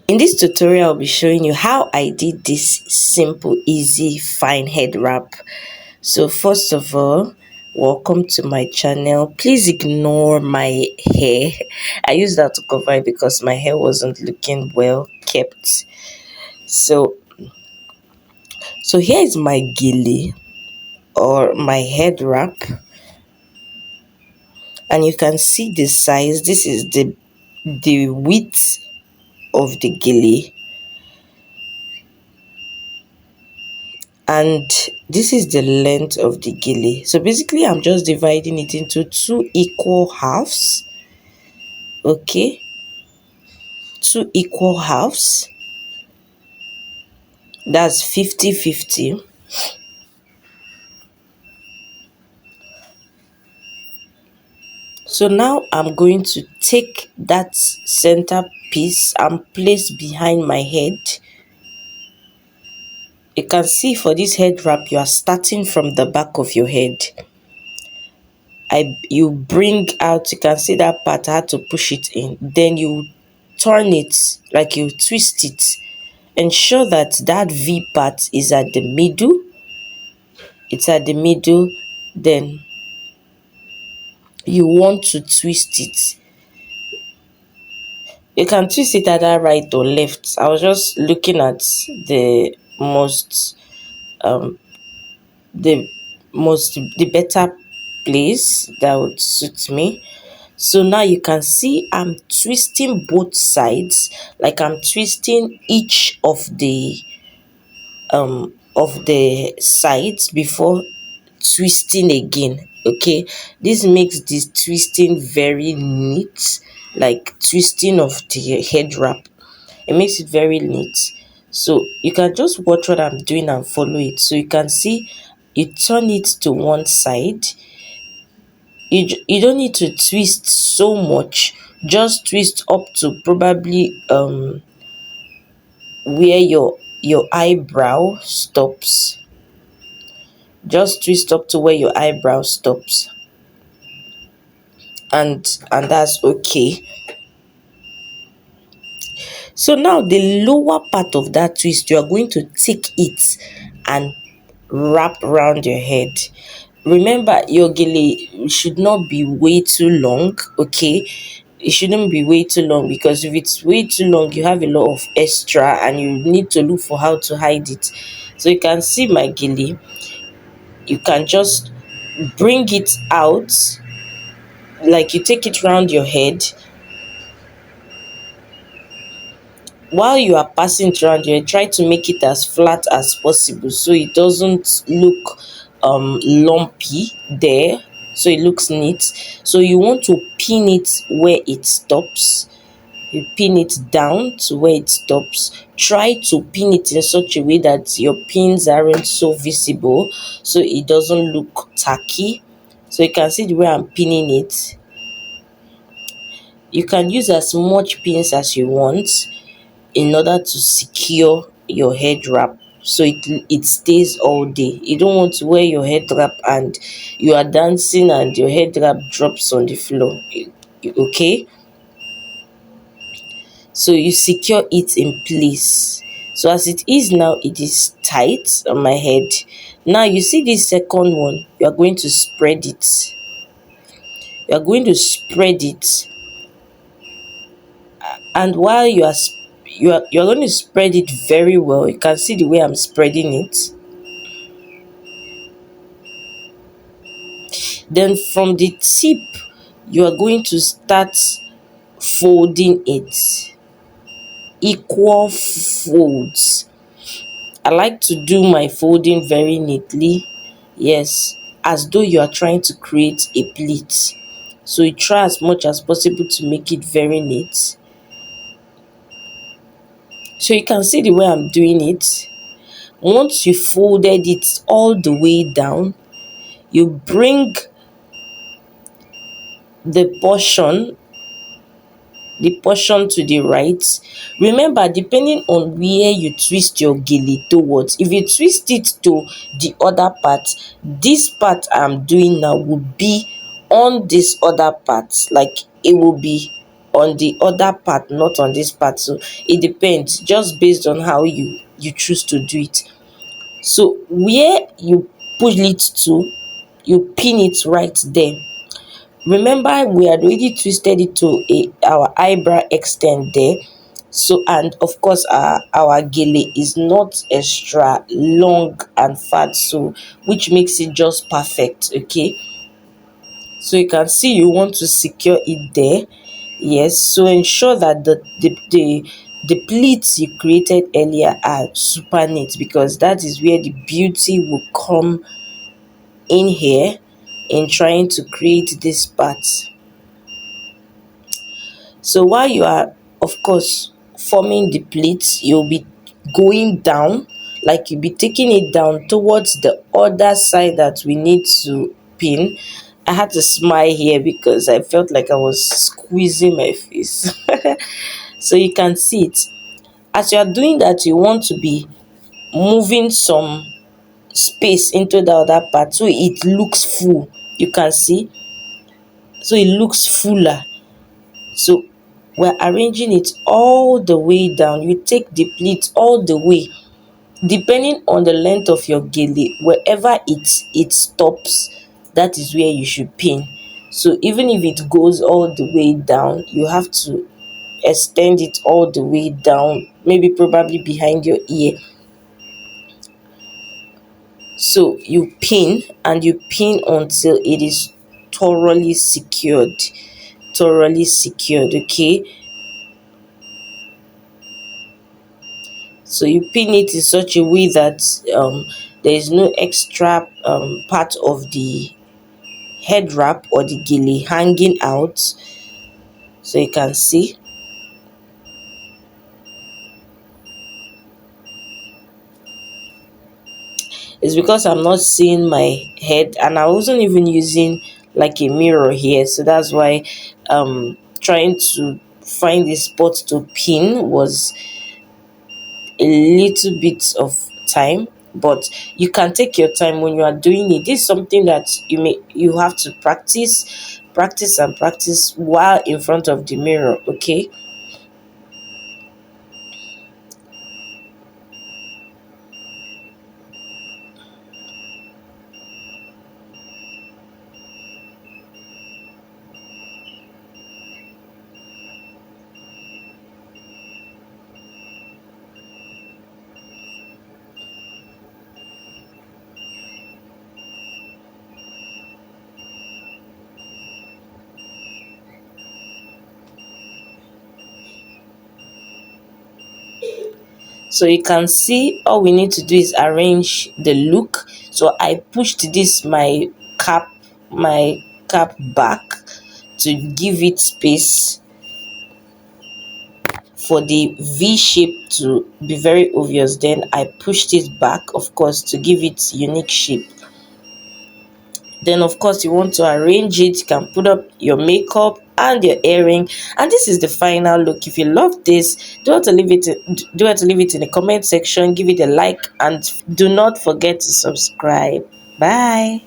In this tutorial, I'll be showing you how I did this simple, easy, fine head wrap. So first of all, welcome to my channel. Please ignore my hair. I used that to cover it because my hair wasn't looking well kept. So here is my gele or my head wrap, and you can see the size. This is the width of the gele, and this is the length of the gele. So basically I'm just dividing it into two equal halves. Okay, two equal halves, that's 50-50. So now I'm going to take that center piece and place behind my head. You can see for this head wrap, you are starting from the back of your head. You bring out, you can see that part, I had to push it in. Then you turn it, like you twist it. Ensure that that V part is at the middle. It's at the middle. Then you want to twist it. You can twist it either right or left. I was just looking at the most the better place that would suit me. So now you can see I'm twisting both sides, like I'm twisting each of the sides before twisting again. Okay, this makes this twisting very neat, like twisting of the head wrap. It makes it very neat. So you can just watch what I'm doing and follow it. So you can see you turn it to one side. You don't need to twist so much, just twist up to probably where your eyebrow stops. Just twist up to where your eyebrow stops, and that's okay. So now the lower part of that twist, you are going to take it and wrap around your head. Remember, your gele should not be way too long. Okay, it shouldn't be way too long, because if it's way too long, you have a lot of extra and you need to look for how to hide it. So you can see my gele. You can just bring it out, like you take it around your head. While you are passing it around your head, try to make it as flat as possible so it doesn't look lumpy there, so it looks neat. So you want to pin it where it stops. You pin it down to where it stops. Try to pin it in such a way that your pins aren't so visible, so it doesn't look tacky. So you can see the way I'm pinning it. You can use as much pins as you want in order to secure your head wrap, so it stays all day. You don't want to wear your head wrap and you are dancing and your head wrap drops on the floor. Okay, so you secure it in place. So as it is now, it is tight on my head. Now you see this second one, you are going to spread it. You are going to spread it, and while you're going to spread it very well. You can see the way I'm spreading it. Then from the tip, you are going to start folding it, equal folds. I like to do my folding very neatly, yes, as though you are trying to create a pleat. So you try as much as possible to make it very neat. So you can see the way I'm doing it. Once you folded it all the way down, you bring the portion to the right. Remember, depending on where you twist your gele towards, if you twist it to the other part, this part I'm doing now will be on this other part, like it will be on the other part, not on this part. So it depends, just based on how you choose to do it. So where you push it to, you pin it right there. Remember, we had already twisted it to our eyebrow extend there. So, and of course, our gele is not extra long and fat, so which makes it just perfect. Okay, so you can see you want to secure it there. Yes, so ensure that the pleats you created earlier are super neat, because that is where the beauty will come in here in trying to create this part. So while you are, of course, forming the pleats, you'll be going down, like you'll be taking it down towards the other side that we need to pin. I had to smile here because I felt like I was squeezing my face. So you can see it. As you are doing that, you want to be moving some space into the other part so it looks full. You can see, so it looks fuller. So we're arranging it all the way down. You take the pleat all the way, depending on the length of your gele. Wherever it stops, that is where you should pin. So even if it goes all the way down, you have to extend it all the way down, maybe probably behind your ear. So you pin, and you pin until it is thoroughly secured. Okay, so you pin it in such a way that there is no extra part of the head wrap or the gele hanging out. So you can see, it's because I'm not seeing my head, and I wasn't even using like a mirror here, so that's why trying to find a spot to pin was a little bit of time. But you can take your time when you are doing it. This is something that you have to practice while in front of the mirror. Okay, so you can see all we need to do is arrange the look. So I pushed this my cap back to give it space for the V shape to be very obvious. Then I pushed it back, of course, to give it unique shape. Then of course you want to arrange it. You can put up your makeup and your earring, and this is the final look. If you love this, do have to leave it in the comment section, give it a like, and do not forget to subscribe. Bye.